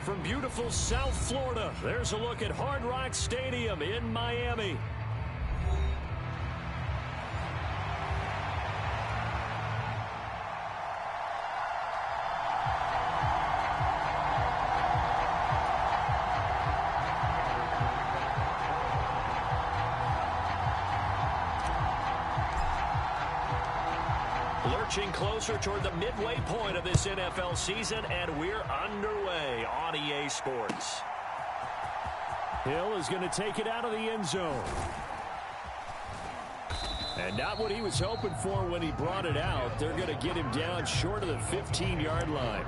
From beautiful South Florida, there's a look at Hard Rock Stadium in Miami. Lurching closer toward the midway point of this NFL season, and we're underway on EA Sports. Hill is going to take it out of the end zone. And not what he was hoping for when he brought it out. They're going to get him down short of the 15-yard line.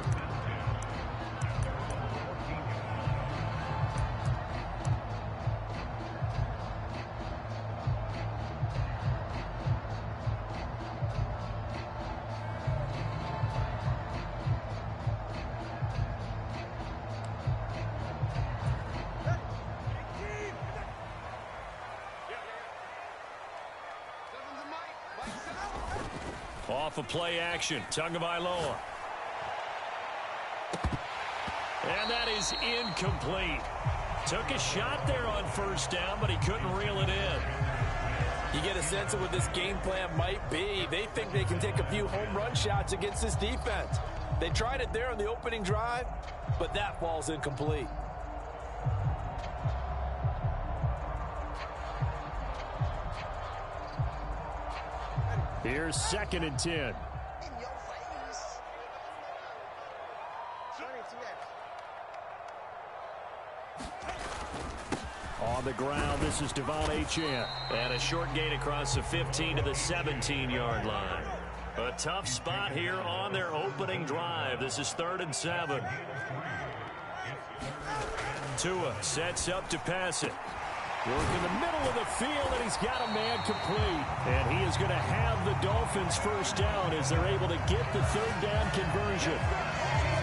Off of play action, Tagovailoa. And that is incomplete. Took a shot there on first down, but he couldn't reel it in. You get a sense of what this game plan might be. They think they can take a few home run shots against this defense. They tried it there on the opening drive, but that falls incomplete. Here's 2nd and 10. On the ground, this is Devon Achane. And a short gain across the 15 to the 17-yard line. A tough spot here on their opening drive. This is 3rd and 7. Tua sets up to pass it. Work in the middle of the field, and he's got a man complete. And he is going to have the Dolphins first down as they're able to get the 3rd down conversion.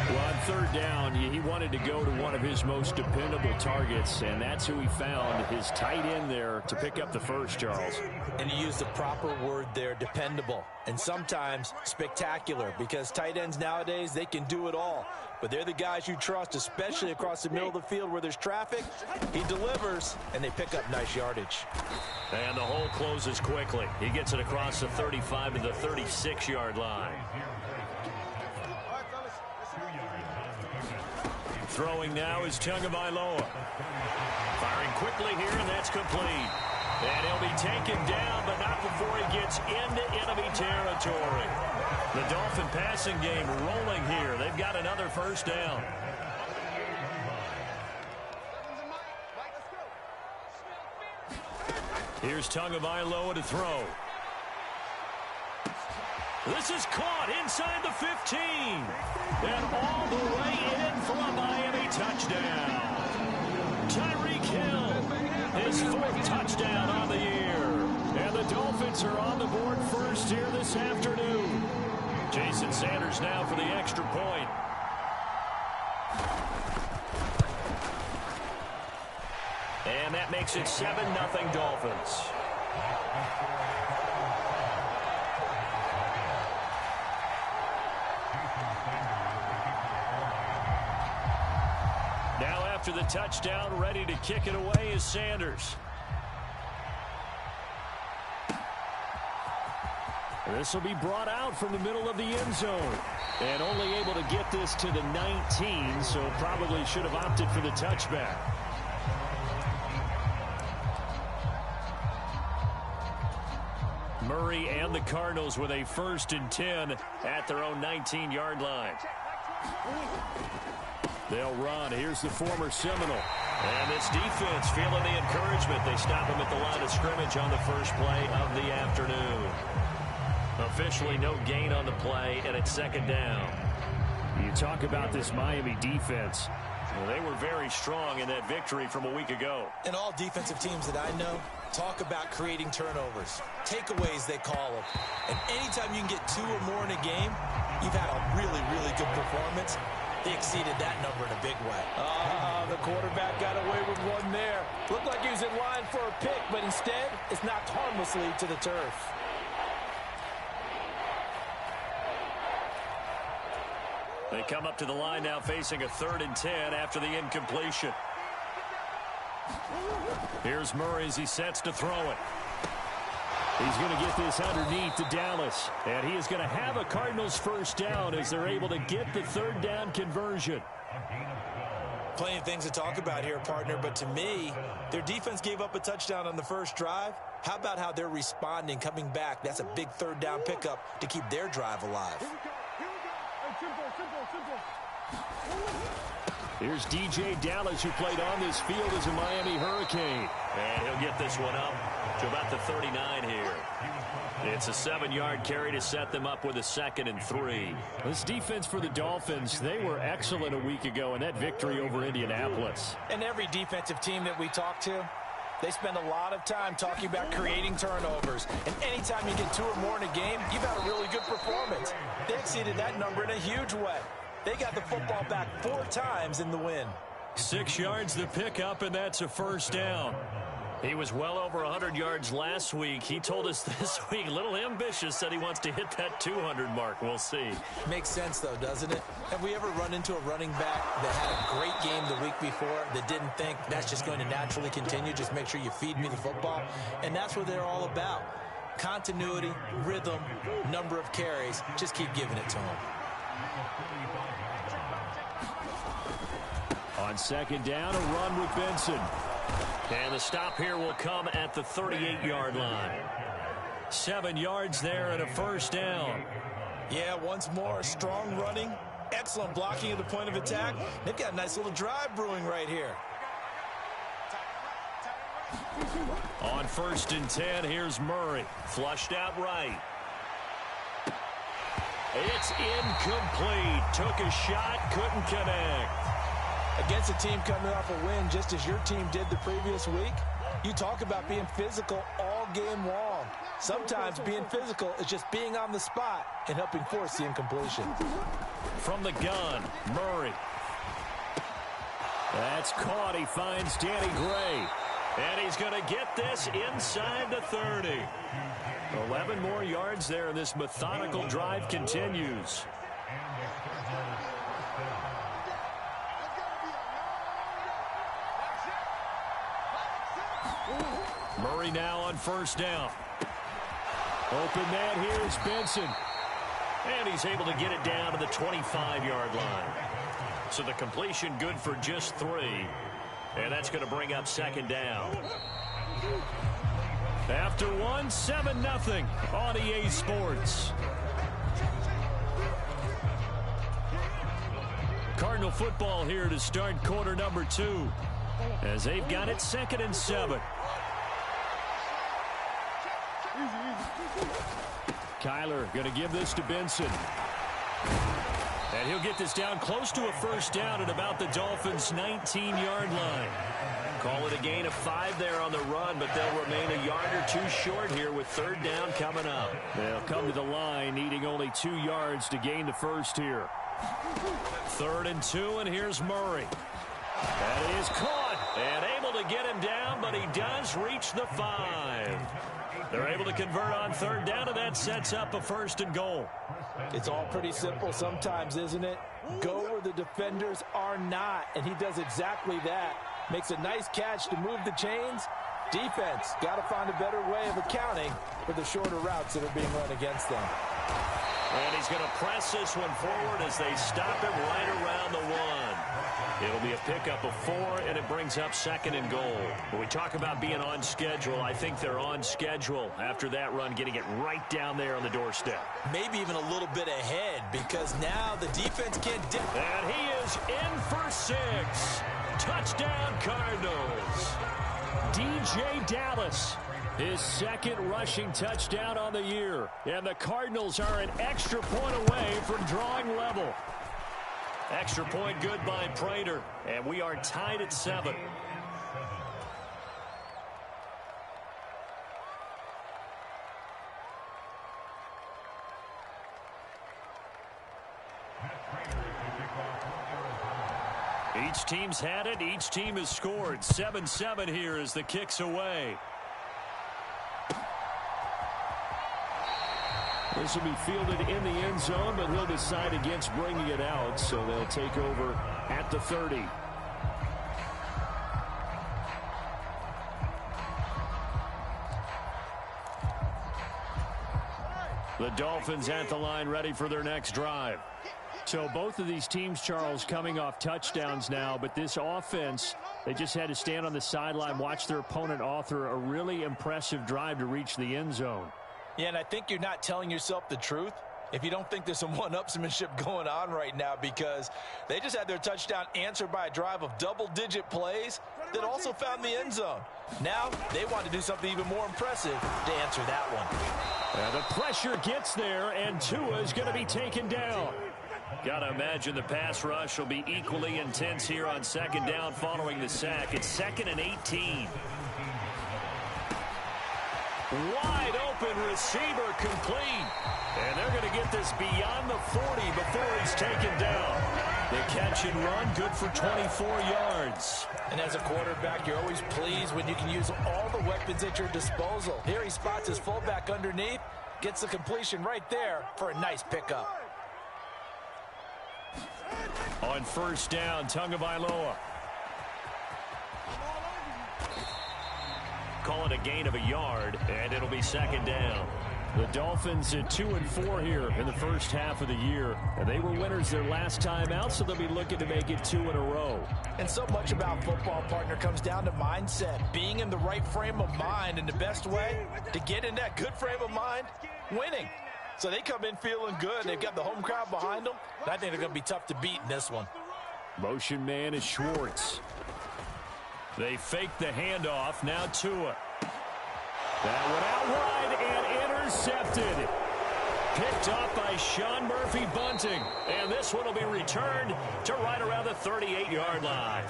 Well, on 3rd down, he wanted to go to one of his most dependable targets, and that's who he found, his tight end there, to pick up the first, Charles. And he used the proper word there, dependable, and sometimes spectacular, because tight ends nowadays, they can do it all. But they're the guys you trust, especially across the middle of the field where there's traffic. He delivers, and they pick up nice yardage. And the hole closes quickly. He gets it across the 35 to the 36-yard line. Throwing now is Tagovailoa. Firing quickly here, and that's complete. And he'll be taken down, but not before he gets into enemy territory. The Dolphin passing game rolling here. They've got another first down. Here's Tagovailoa to throw. This is caught inside the 15. And all the way in for a Miami touchdown. Tyreek Hill, his 4th touchdown on the year. And the Dolphins are on the board first here this afternoon. Jason Sanders now for the extra point. And that makes it 7-0 Dolphins. Now after the touchdown, ready to kick it away is Sanders. This will be brought out from the middle of the end zone. And only able to get this to the 19, so probably should have opted for the touchback. Murray and the Cardinals with a 1st and 10 at their own 19-yard line. They'll run. Here's the former Seminole. And this defense feeling the encouragement. They stop him at the line of scrimmage on the first play of the afternoon. Officially no gain on the play, and it's 2nd down. You talk about this Miami defense. Well, they were very strong in that victory from a week ago. And all defensive teams that I know talk about creating turnovers. Takeaways, they call them. And anytime you can get 2 or more in a game, you've had a really, really good performance. They exceeded that number in a big way. The quarterback got away with one there. Looked like he was in line for a pick, but instead, it's knocked harmlessly to the turf. They come up to the line now facing a 3rd and 10 after the incompletion. Here's Murray as he sets to throw it. He's going to get this underneath to Dallas. And he is going to have a Cardinals first down as they're able to get the 3rd down conversion. Plenty of things to talk about here, partner, but to me, their defense gave up a touchdown on the first drive. How about how they're responding, coming back? That's a big 3rd down pickup to keep their drive alive. Here's DJ Dallas, who played on this field as a Miami Hurricane. And he'll get this one up to about the 39 here. It's a 7-yard carry to set them up with a 2nd and 3. This defense for the Dolphins, they were excellent a week ago in that victory over Indianapolis. And every defensive team that we talk to, they spend a lot of time talking about creating turnovers. And anytime you get 2 or more in a game, you've had a really good performance. They exceeded that number in a huge way. They got the football back 4 times in the win. 6 yards the pickup, and that's a first down. He was well over 100 yards last week. He told us this week, a little ambitious, said he wants to hit that 200 mark. We'll see. Makes sense, though, doesn't it? Have we ever run into a running back that had a great game the week before that didn't think that's just going to naturally continue? Just make sure you feed me the football. And that's what they're all about. Continuity, rhythm, number of carries. Just keep giving it to them. On 2nd down, a run with Benson. And the stop here will come at the 38-yard line. 7 yards there and a first down. Yeah, once more, strong running, excellent blocking at the point of attack. They've got a nice little drive brewing right here. On 1st and 10, here's Murray. Flushed out right. It's incomplete. Took a shot, couldn't connect. Against a team coming off a win just as your team did the previous week, you talk about being physical all game long. Sometimes being physical is just being on the spot and helping force the incompletion. From the gun, Murray. That's caught. He finds Danny Gray. And he's going to get this inside the 30. 11 more yards there, and this methodical drive continues. Murray now on 1st down. Open man, here's Benson. And he's able to get it down to the 25-yard line. So the completion good for just 3. And that's going to bring up 2nd down. After 1, 7-0 on EA Sports. Cardinal football here to start quarter number 2. As they've got it 2nd and 7. Kyler going to give this to Benson. And he'll get this down close to a first down at about the Dolphins' 19-yard line. Call it a gain of 5 there on the run, but they'll remain a yard or 2 short here with 3rd down coming up. They'll come to the line needing only 2 yards to gain the first here. 3rd and 2, and here's Murray. That is caught and able to get him down, but he does reach the 5. They're able to convert on 3rd down, and that sets up a 1st and goal. It's all pretty simple sometimes, isn't it? Go where the defenders are not, and he does exactly that. Makes a nice catch to move the chains. Defense got to find a better way of accounting for the shorter routes that are being run against them. And he's going to press this one forward as they stop him right around the 1. It'll be a pickup of 4, and it brings up 2nd and goal. When we talk about being on schedule, I think they're on schedule after that run, getting it right down there on the doorstep. Maybe even a little bit ahead, because now the defense can't dip. And he is in for 6. Touchdown, Cardinals. DJ Dallas, his 2nd rushing touchdown on the year. And the Cardinals are an extra point away from drawing level. Extra point good by Prater, and we are tied at 7. Each team's had it. Each team has scored. 7-7 here as the kick's away. This will be fielded in the end zone, but he'll decide against bringing it out, so they'll take over at the 30. The Dolphins at the line, ready for their next drive. So both of these teams, Charles, coming off touchdowns now, but this offense, they just had to stand on the sideline, watch their opponent author a really impressive drive to reach the end zone. Yeah, and I think you're not telling yourself the truth if you don't think there's some one-upsmanship going on right now, because they just had their touchdown answered by a drive of double-digit plays that also found the end zone. Now they want to do something even more impressive to answer that one. The pressure gets there, and Tua is going to be taken down. Got to imagine the pass rush will be equally intense here on second down following the sack. It's 2nd and 18. Wide open receiver complete. And they're going to get this beyond the 40 before he's taken down. The catch and run, good for 24 yards. And as a quarterback, you're always pleased when you can use all the weapons at your disposal. Here he spots his fullback underneath, gets the completion right there for a nice pickup. On first down, Tagovailoa. Call it a gain of a yard, and it'll be second down. The Dolphins at 2-4 here in the first half of the year. And they were winners their last time out, so they'll be looking to make it 2 in a row. And so much about football, partner, comes down to mindset. Being in the right frame of mind, and the best way to get in that good frame of mind, winning. So they come in feeling good. They've got the home crowd behind them. And I think they're going to be tough to beat in this one. Motion man is Schwartz. They fake the handoff. Now Tua. That one out wide and intercepted. Picked up by Sean Murphy-Bunting. And this one will be returned to right around the 38-yard line.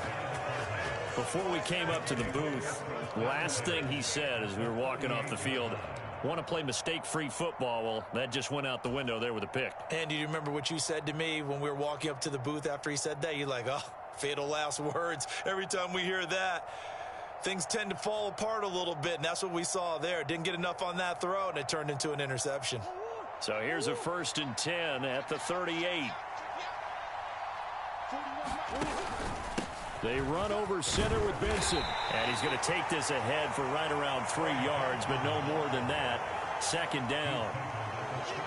Before we came up to the booth, last thing he said as we were walking off the field, want to play mistake-free football. Well, that just went out the window there with a pick. And do you remember what you said to me when we were walking up to the booth after he said that? You're like, oh, fatal last words. Every time we hear that, things tend to fall apart a little bit, and that's what we saw there. Didn't get enough on that throw, and it turned into an interception. So here's a 1st and 10 at the 38. They run over center with Benson. And he's going to take this ahead for right around 3 yards, but no more than that. Second down.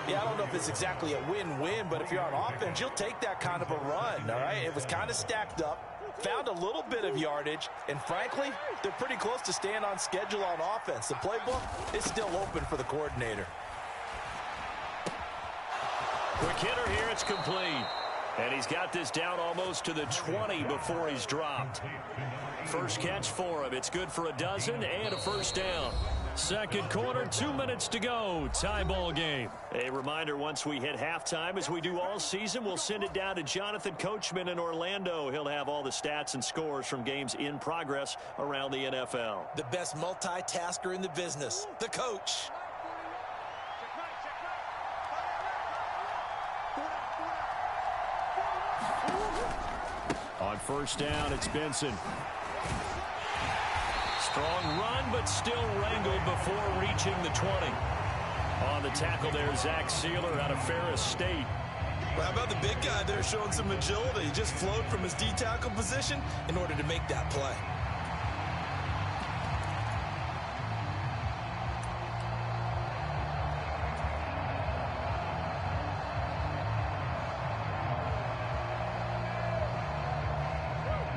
Yeah, I don't know if it's exactly a win-win, but if you're on offense, you'll take that kind of a run, all right? It was kind of stacked up, found a little bit of yardage, and frankly, they're pretty close to staying on schedule on offense. The playbook is still open for the coordinator. Quick hitter here, it's complete. And he's got this down almost to the 20 before he's dropped. First catch for him. It's good for a dozen and a first down. Second quarter, 2 minutes to go. Tie ball game. A reminder, once we hit halftime, as we do all season, we'll send it down to Jonathan Coachman in Orlando. He'll have all the stats and scores from games in progress around the NFL. The best multitasker in the business, the coach. On first down, it's Benson. Strong run, but still wrangled before reaching the 20. On the tackle there, Zach Sealer out of Ferris State. Well, how about the big guy there showing some agility? He just flowed from his D-tackle position in order to make that play.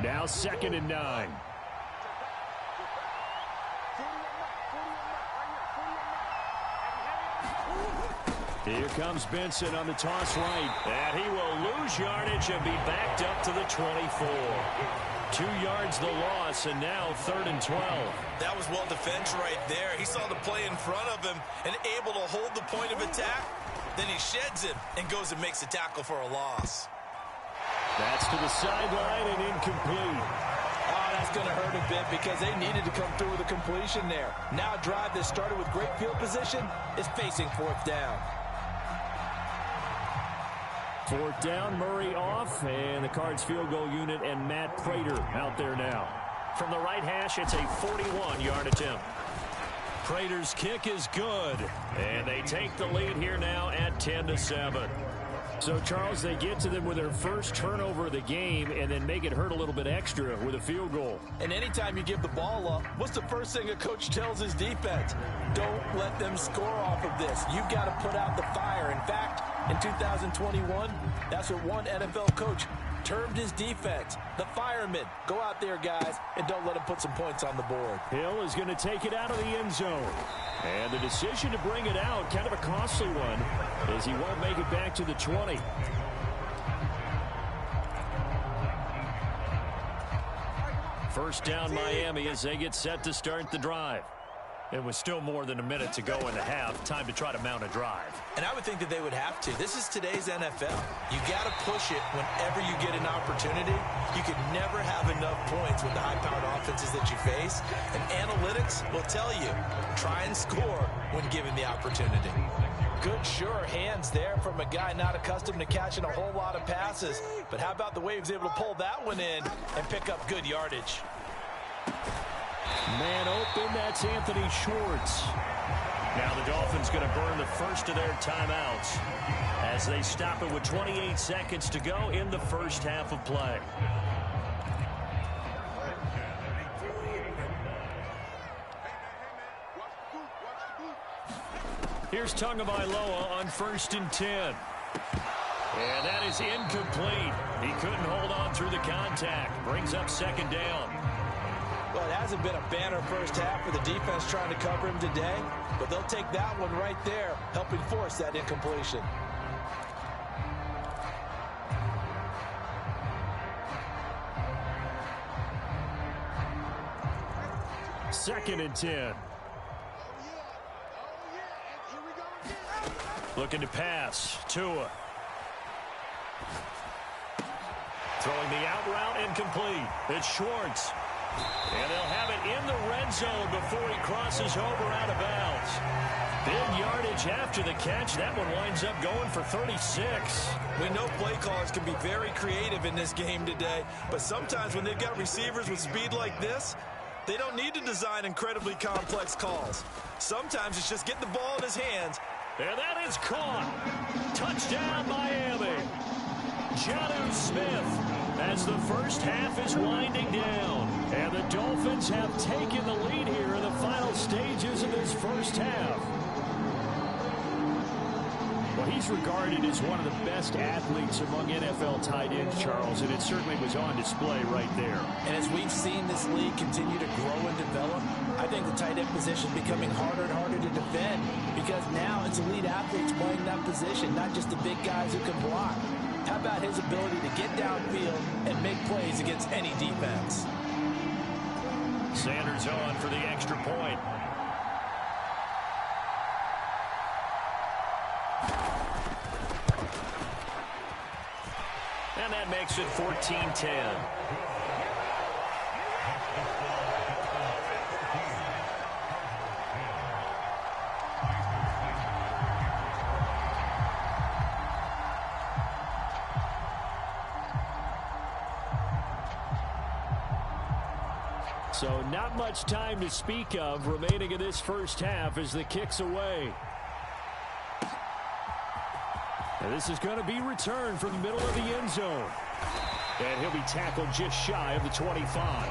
Now 2nd and 9. Here comes Benson on the toss right. And he will lose yardage and be backed up to the 24. 2 yards the loss, and now 3rd and 12. That was well defense right there. He saw the play in front of him and able to hold the point of attack. Then he sheds him and goes and makes a tackle for a loss. That's to the sideline and incomplete. Oh, that's going to hurt a bit because they needed to come through with a completion there. Now a drive that started with great field position is facing 4th down. 4th down, Murray off, and the Cards field goal unit and Matt Prater out there now. From the right hash, it's a 41-yard attempt. Prater's kick is good. And they take the lead here now at 10-7. So, Charles, they get to them with their first turnover of the game and then make it hurt a little bit extra with a field goal. And anytime you give the ball up, what's the first thing a coach tells his defense? Don't let them score off of this. You've got to put out the fire. In fact, in 2021, that's what one NFL coach termed his defense, the firemen. Go out there, guys, and don't let them put some points on the board. Hill is going to take it out of the end zone. And the decision to bring it out, kind of a costly one, as he won't make it back to the 20. First down, Miami, as they get set to start the drive. It was still more than a minute to go in the half. Time to try to mount a drive. And I would think that they would have to. This is today's NFL. You got to push it whenever you get an opportunity. You could never have enough points with the high-powered offenses that you face. And analytics will tell you, try and score when given the opportunity. Good, sure hands there from a guy not accustomed to catching a whole lot of passes. But how about the way he was able to pull that one in and pick up good yardage? Man open, that's Anthony Schwartz. Now the Dolphins going to burn the first of their timeouts as they stop it with 28 seconds to go in the first half of play. Here's Tagovailoa on 1st and 10. And that is incomplete. He couldn't hold on through the contact. Brings up 2nd down. Well, it hasn't been a banner first half for the defense trying to cover him today, but they'll take that one right there, helping force that incompletion. Second and 10. Looking to pass. Tua. Throwing the out route incomplete. It's Schwartz. And they'll have it in the red zone before he crosses over out of bounds. Big yardage after the catch. That one winds up going for 36. We know play callers can be very creative in this game today, but sometimes when they've got receivers with speed like this, they don't need to design incredibly complex calls. Sometimes it's just getting the ball in his hands. And that is caught. Touchdown, Miami. Jonnu Smith, as the first half is winding down. And the Dolphins have taken the lead here in the final stages of this first half. Well, he's regarded as one of the best athletes among NFL tight ends, Charles, and it certainly was on display right there. And as we've seen this league continue to grow and develop, I think the tight end position is becoming harder and harder to defend because now it's elite athletes playing that position, not just the big guys who can block. How about his ability to get downfield and make plays against any defense? Sanders on for the extra point. And that makes it 14-10. So not much time to speak of remaining in this first half as the kick's away. And this is going to be returned from the middle of the end zone. And he'll be tackled just shy of the 25.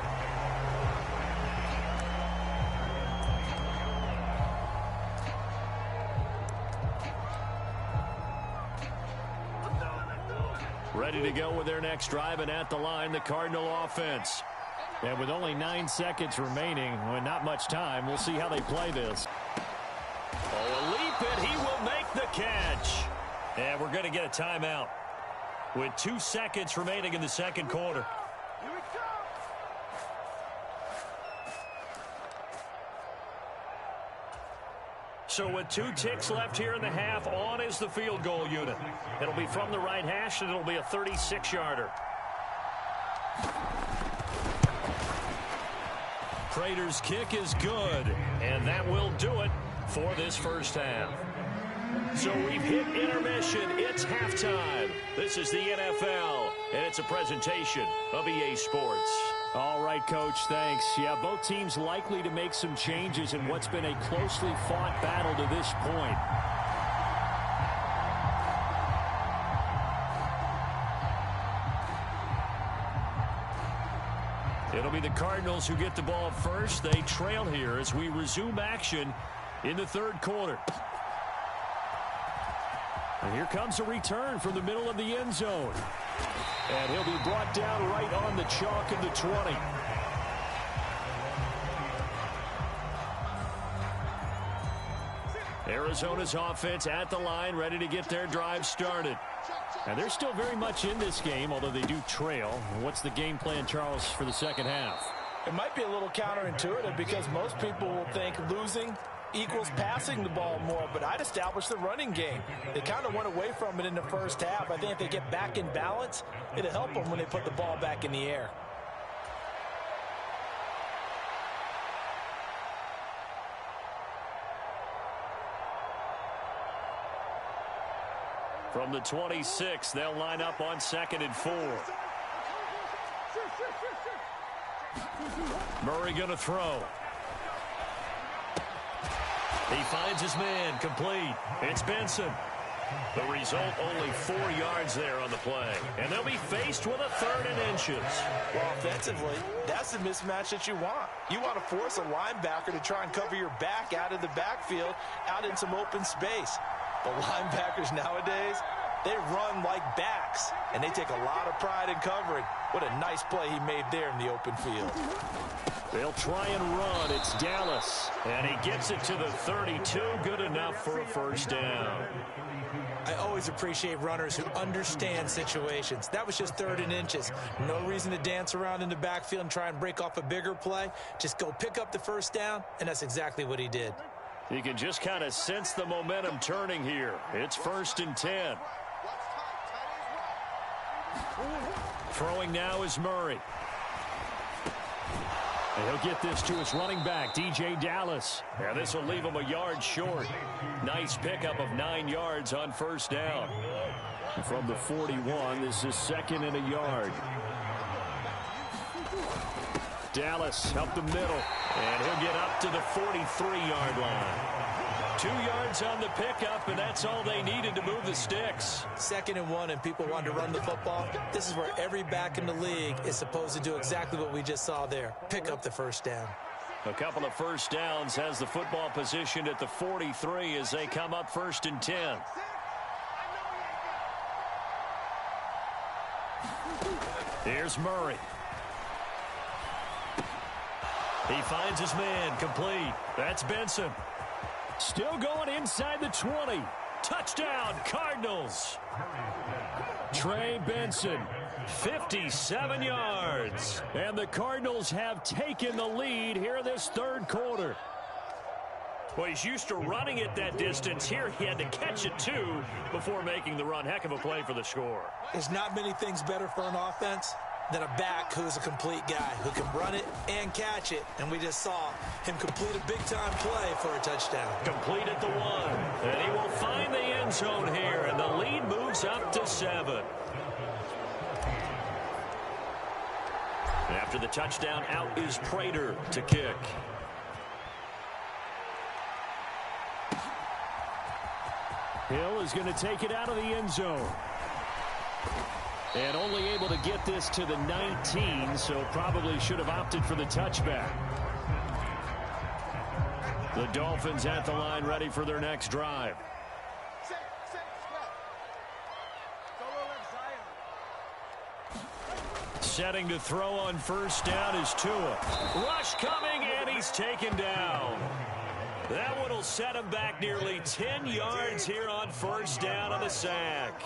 Ready to go with their next drive, and at the line, the Cardinal offense. And with only 9 seconds remaining, well, not much time, we'll see how they play this. Oh, a leap, and he will make the catch. And we're going to get a timeout with 2 seconds remaining in the second quarter. Here we go. So with 2 ticks left here in the half, on is the field goal unit. It'll be from the right hash, and it'll be a 36-yarder. Prater's kick is good, and that will do it for this first half. So we've hit intermission. It's halftime. This is the NFL, and it's a presentation of EA Sports. All right, Coach, thanks. Yeah, both teams likely to make some changes in what's been a closely fought battle to this point. It'll be the Cardinals who get the ball first. They trail here as we resume action in the third quarter. And here comes a return from the middle of the end zone. And he'll be brought down right on the chalk of the 20. Arizona's offense at the line, ready to get their drive started. And they're still very much in this game, although they do trail. What's the game plan, Charles, for the second half? It might be a little counterintuitive because most people will think losing equals passing the ball more, but I'd establish the running game. They kind of went away from it in the first half. I think if they get back in balance, it'll help them when they put the ball back in the air. From the 26, they'll line up on 2nd and 4. Murray going to throw. He finds his man, complete. It's Benson. The result, only 4 yards there on the play. And they'll be faced with a 3rd and inches. Well, offensively, that's the mismatch that you want. You want to force a linebacker to try and cover your back out of the backfield, out in some open space. The linebackers nowadays, they run like backs, and they take a lot of pride in covering. What a nice play he made there in the open field. They'll try and run. It's Dallas. And he gets it to the 32. Good enough for a first down. I always appreciate runners who understand situations. That was just 3rd and inches. No reason to dance around in the backfield and try and break off a bigger play. Just go pick up the first down, and that's exactly what he did. You can just kind of sense the momentum turning here. It's 1st and 10. Throwing now is Murray. And he'll get this to his running back, D.J. Dallas. And this will leave him a yard short. Nice pickup of 9 yards on first down. From the 41, this is 2nd and a yard. Dallas up the middle. And he'll get up to the 43-yard line. 2 yards on the pickup, and that's all they needed to move the sticks. 2nd and 1, and people want to run the football. This is where every back in the league is supposed to do exactly what we just saw there. Pick up the first down. A couple of first downs, has the football positioned at the 43 as they come up 1st and 10. Here's Murray. He finds his man, complete. That's Benson. Still going inside the 20. Touchdown, Cardinals. Trey Benson, 57 yards. And the Cardinals have taken the lead here this third quarter. Well, he's used to running it that distance. Here he had to catch it, too, before making the run. Heck of a play for the score. There's not many things better for an offense than a back who is a complete guy who can run it and catch it. And we just saw him complete a big-time play for a touchdown. Complete at the 1. And he will find the end zone here, and the lead moves up to 7. After the touchdown, out is Prater to kick. Hill is going to take it out of the end zone. And only able to get this to the 19, so probably should have opted for the touchback. The Dolphins at the line, ready for their next drive. Setting to throw on first down is Tua. Rush coming, and he's taken down. That one will set him back nearly 10 yards here on first down on the sack.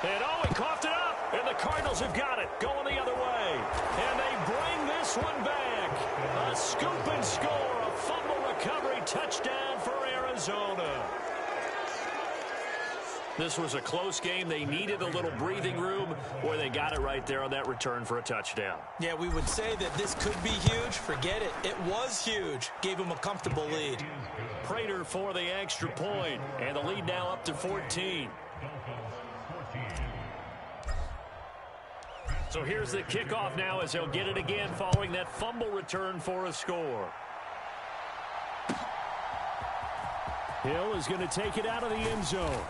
And he coughed it up, and the Cardinals have got it, going the other way. And they bring this one back. A scoop and score, a fumble recovery touchdown for Arizona. This was a close game. They needed a little breathing room, or they got it right there on that return for a touchdown. Yeah, we would say that this could be huge. Forget it. It was huge. Gave him a comfortable lead. Prater for the extra point, and the lead now up to 14. So here's the kickoff now as they'll get it again following that fumble return for a score. Hill is going to take it out of the end zone.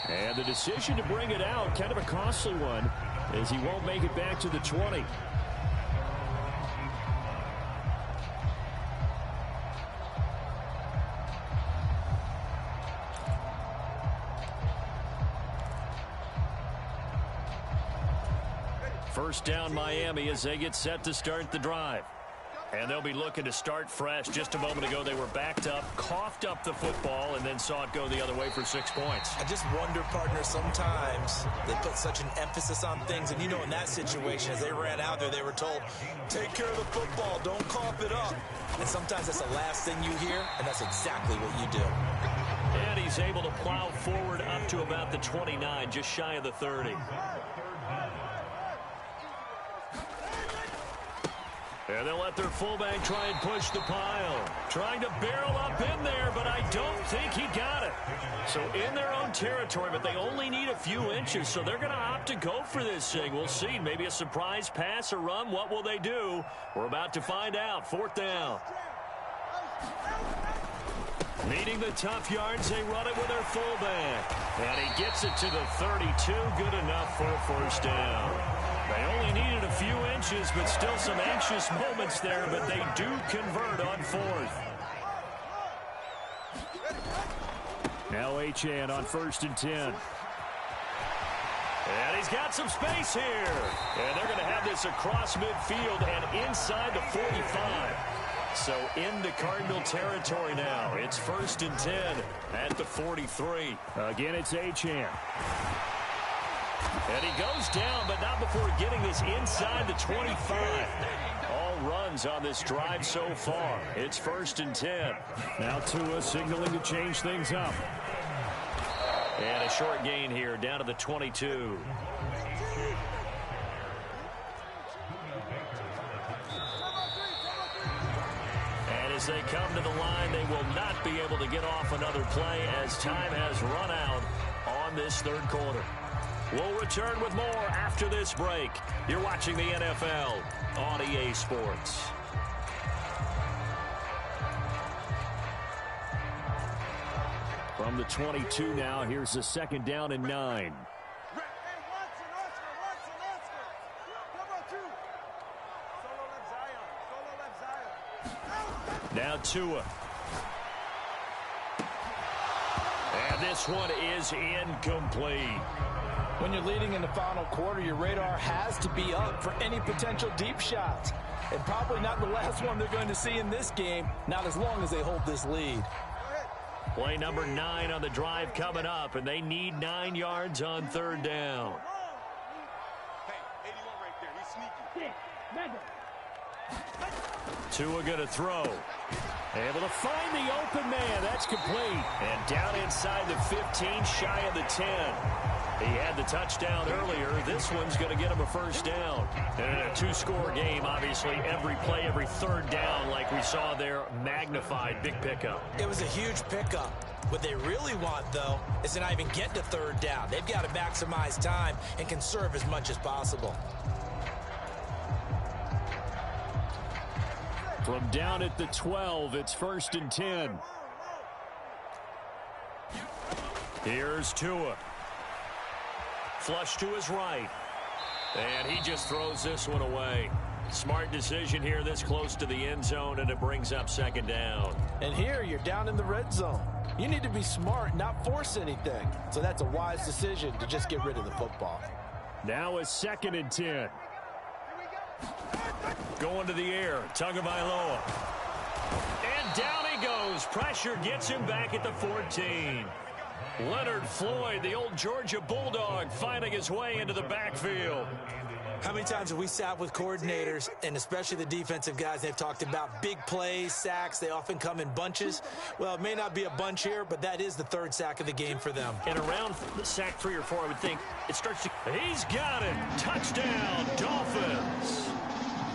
And the decision to bring it out, kind of a costly one, as he won't make it back to the 20. First down Miami as they get set to start the drive. And they'll be looking to start fresh. Just a moment ago, they were backed up, coughed up the football, and then saw it go the other way for 6 points. I just wonder, partner, sometimes they put such an emphasis on things. And, you know, in that situation, as they ran out there, they were told, take care of the football, don't cough it up. And sometimes that's the last thing you hear, and that's exactly what you do. And he's able to plow forward up to about the 29, just shy of the 30. And they'll let their fullback try and push the pile. Trying to barrel up in there, but I don't think he got it. So in their own territory, but they only need a few inches, so they're going to opt to go for this thing. We'll see. Maybe a surprise pass or run. What will they do? We're about to find out. 4th down. Needing the tough yards, they run it with their fullback. And he gets it to the 32. Good enough for a first down. They only needed a few inches, but still some anxious moments there, but they do convert on 4th. Now Achane on 1st and 10. And he's got some space here. And they're going to have this across midfield and inside the 45. So into Cardinal territory now. It's 1st and 10 at the 43. Again, it's Achane. And he goes down, but not before getting this inside the 25. All runs on this drive so far. It's 1st and 10. Now Tua signaling to change things up. And a short gain here down to the 22. And as they come to the line, they will not be able to get off another play as time has run out on this 3rd quarter. We'll return with more after this break. You're watching the NFL on EA Sports. From the 22 now, here's the 2nd down and 9. Now Tua. And this one is incomplete. When you're leading in the final quarter, your radar has to be up for any potential deep shots. And probably not the last one they're going to see in this game, not as long as they hold this lead. Play number 9 on the drive coming up, and they need 9 yards on 3rd down. Tua going to throw. Able to find the open man. That's complete. And down inside the 15, shy of the 10. He had the touchdown earlier. This one's going to get him a first down. And in a 2-score game, obviously, every play, every 3rd down, like we saw there, magnified. Big pickup. It was a huge pickup. What they really want, though, is to not even get to 3rd down. They've got to maximize time and conserve as much as possible. From down at the 12, it's 1st and 10. Here's Tua. Flush to his right. And he just throws this one away. Smart decision here this close to the end zone, and it brings up 2nd down. And here you're down in the red zone. You need to be smart, not force anything. So that's a wise decision to just get rid of the football. Now it's 2nd and 10. Going to the air, Tagovailoa. And down he goes. Pressure gets him back at the 14. Leonard Floyd, the old Georgia Bulldog, finding his way into the backfield. How many times have we sat with coordinators, and especially the defensive guys, they've talked about big plays, sacks. They often come in bunches. Well, it may not be a bunch here, but that is the 3rd sack of the game for them. And around sack 3 or 4, I would think it starts to... He's got it. Touchdown, Dolphins.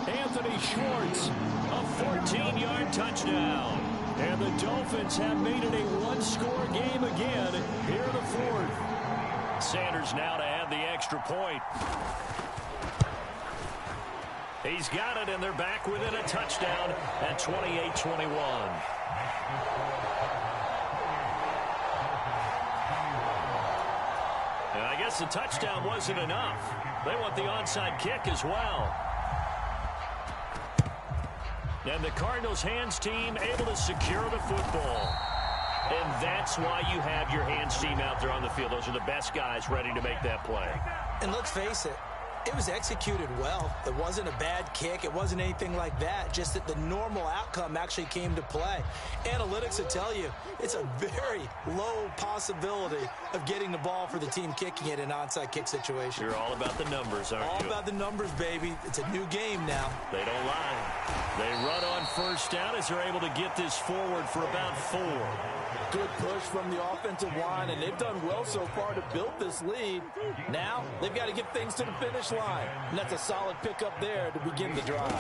Anthony Schwartz, a 14-yard touchdown. And the Dolphins have made it a 1-score game again here in the 4th. Sanders now to add the extra point. He's got it, and they're back within a touchdown at 28-21. And I guess the touchdown wasn't enough. They want the onside kick as well. And the Cardinals' hands team able to secure the football. And that's why you have your hands team out there on the field. Those are the best guys ready to make that play. And let's face it, it was executed well. It wasn't a bad kick. It wasn't anything like that. Just that the normal outcome actually came to play. Analytics will tell you it's a very low possibility of getting the ball for the team kicking it in an onside kick situation. You're all about the numbers, aren't you? All about the numbers, baby. It's a new game now. They don't lie. They run on first down as they're able to get this forward for about 4. Good push from the offensive line, and they've done well so far to build this lead. Now they've got to get things to the finish line, and that's a solid pickup there to begin the drive.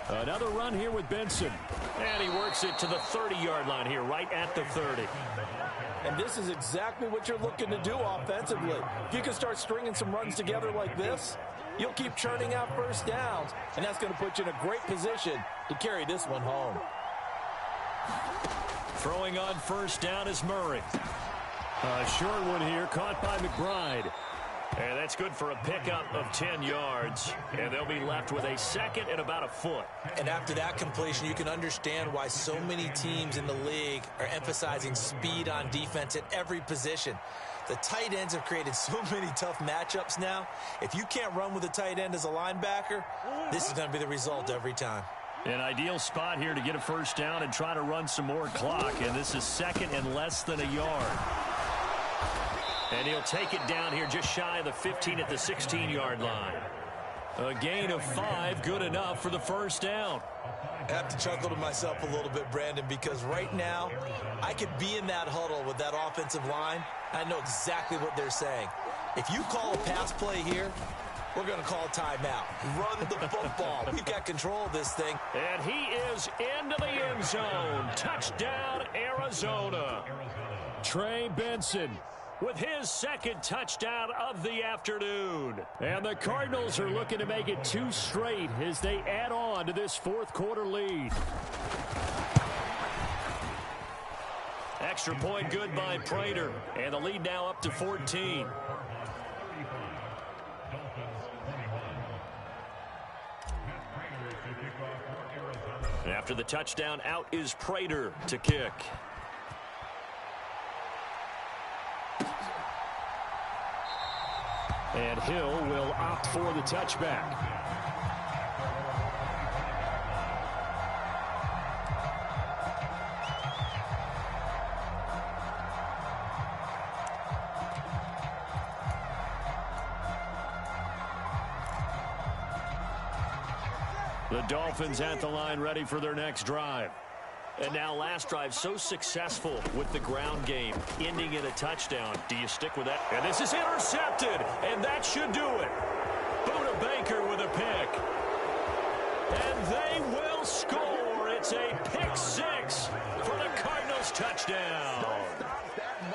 Another run here with Benson, and he works it to the 30-yard line here, right at the 30. And this is exactly what you're looking to do offensively. If you can start stringing some runs together like this, you'll keep churning out first downs, and that's going to put you in a great position to carry this one home. Throwing on first down is Murray. A short one here, caught by McBride. And that's good for a pickup of 10 yards. And they'll be left with a second and about a foot. And after that completion, you can understand why so many teams in the league are emphasizing speed on defense at every position. The tight ends have created so many tough matchups now. If you can't run with a tight end as a linebacker, this is going to be the result every time. An ideal spot here to get a first down and try to run some more clock. And this is second and less than a yard. And he'll take it down here just shy of the 15 at the 16-yard line. A gain of 5, good enough for the first down. I have to chuckle to myself a little bit, Brandon, because right now I could be in that huddle with that offensive line. I know exactly what they're saying. If you call a pass play here, we're going to call a timeout. Run the football. We've got control of this thing. And he is into the end zone. Touchdown, Arizona. Trey Benson with his second touchdown of the afternoon. And the Cardinals are looking to make it 2 straight as they add on to this fourth quarter lead. Extra point good by Prater. And the lead now up to 14. After the touchdown, out is Prater to kick. And Hill will opt for the touchback. The Dolphins at the line ready for their next drive. And now last drive so successful with the ground game, ending in a touchdown. Do you stick with that? And this is intercepted, and that should do it. Buda Baker with a pick. And they will score. It's a pick 6 for the Cardinals touchdown.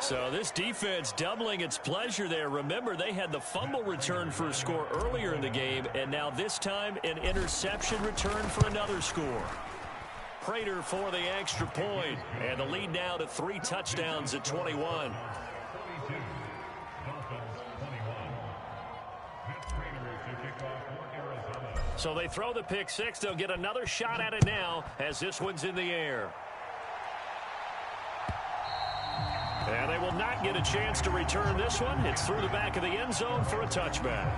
So this defense doubling its pleasure there. Remember, they had the fumble return for a score earlier in the game, and now this time an interception return for another score. Prater for the extra point, and the lead now to 3 touchdowns at 21. So they throw the pick 6. They'll get another shot at it now as this one's in the air. And they will not get a chance to return this one. It's through the back of the end zone for a touchback.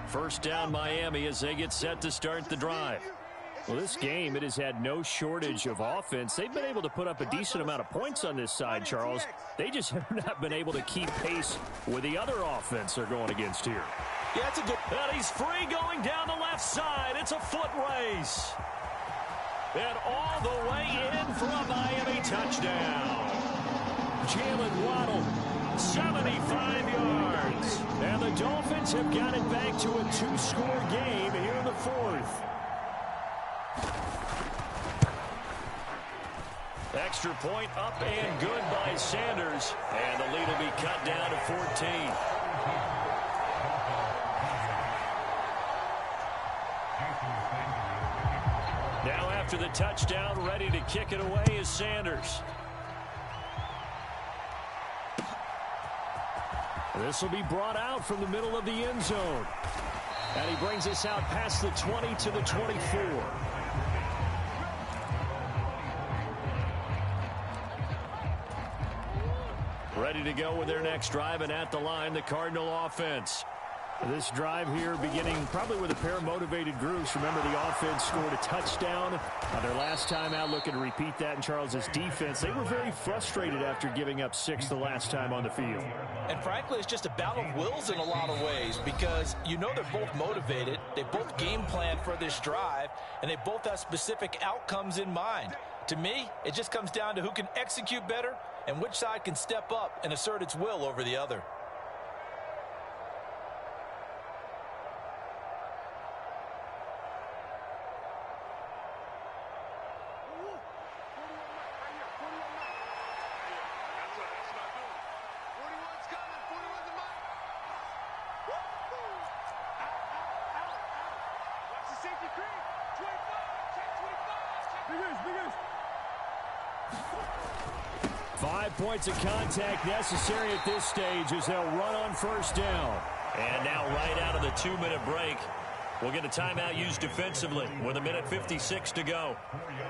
First down Miami as they get set to start the drive. Well, this game, it has had no shortage of offense. They've been able to put up a decent amount of points on this side, Charles. They just have not been able to keep pace with the other offense they're going against here. Yeah, it's a good... And he's free going down the left side. It's a foot race. And all the way in for a Miami touchdown. Jalen Waddle, 75 yards. And the Dolphins have got it back to a 2-score game here in the fourth. Extra point up and good by Sanders. And the lead will be cut down to 14. Now after the touchdown, ready to kick it away is Sanders. This will be brought out from the middle of the end zone. And he brings us out past the 20 to the 24. Ready to go with their next drive, and at the line, the Cardinal offense. This drive here beginning probably with a pair of motivated groups. Remember, the offense scored a touchdown on their last time out, looking to repeat that in Charles's defense. They were very frustrated after giving up 6 the last time on the field. And frankly, it's just a battle of wills in a lot of ways, because you know they're both motivated, they both game plan for this drive, and they both have specific outcomes in mind. To me, it just comes down to who can execute better and which side can step up and assert its will over the other. Points of contact necessary at this stage as they'll run on first down. And now right out of the 2-minute break, we'll get a timeout used defensively with 1:56 to go.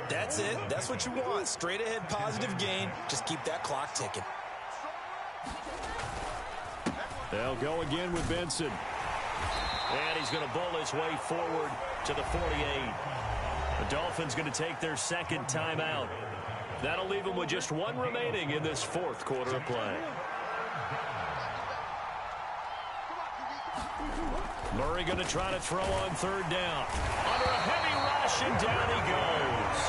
That's it. That's what you want. Straight ahead positive gain. Just keep that clock ticking. They'll go again with Benson. And he's going to bowl his way forward to the 48. The Dolphins going to take their second timeout. That'll leave them with just 1 remaining in this 4th quarter of play. Murray going to try to throw on 3rd down. Under a heavy rush, and down he goes.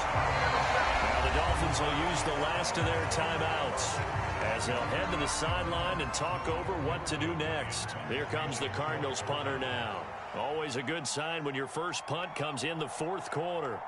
Now the Dolphins will use the last of their timeouts as they'll head to the sideline and talk over what to do next. Here comes the Cardinals punter now. Always a good sign when your first punt comes in the 4th quarter.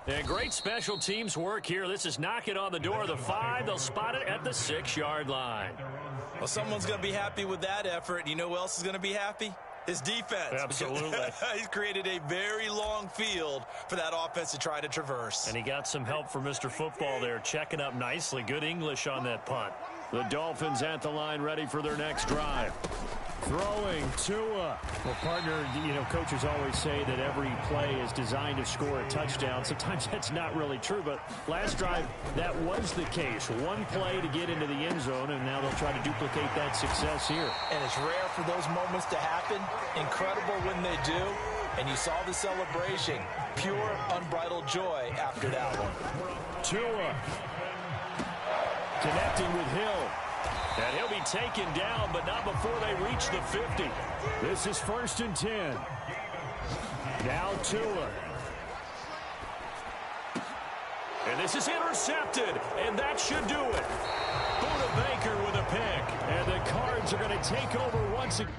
And great special teams work here. This is knocking on the door of the 5. They'll spot it at the 6-yard line. Well, someone's going to be happy with that effort. You know who else is going to be happy? His defense. Absolutely. He's created a very long field for that offense to try to traverse. And he got some help from Mr. Football there, checking up nicely. Good English on that punt. The Dolphins at the line, ready for their next drive. Throwing Tua. Well, partner, you know, coaches always say that every play is designed to score a touchdown. Sometimes that's not really true, but last drive, that was the case. 1 play to get into the end zone, and now they'll try to duplicate that success here. And it's rare for those moments to happen. Incredible when they do. And you saw the celebration. Pure, unbridled joy after that one. Tua connecting with Hill. And he'll be taken down, but not before they reach the 50. This is 1st and 10. Now Tua. And this is intercepted, and that should do it. Buda Baker with a pick. And the Cards are going to take over once again.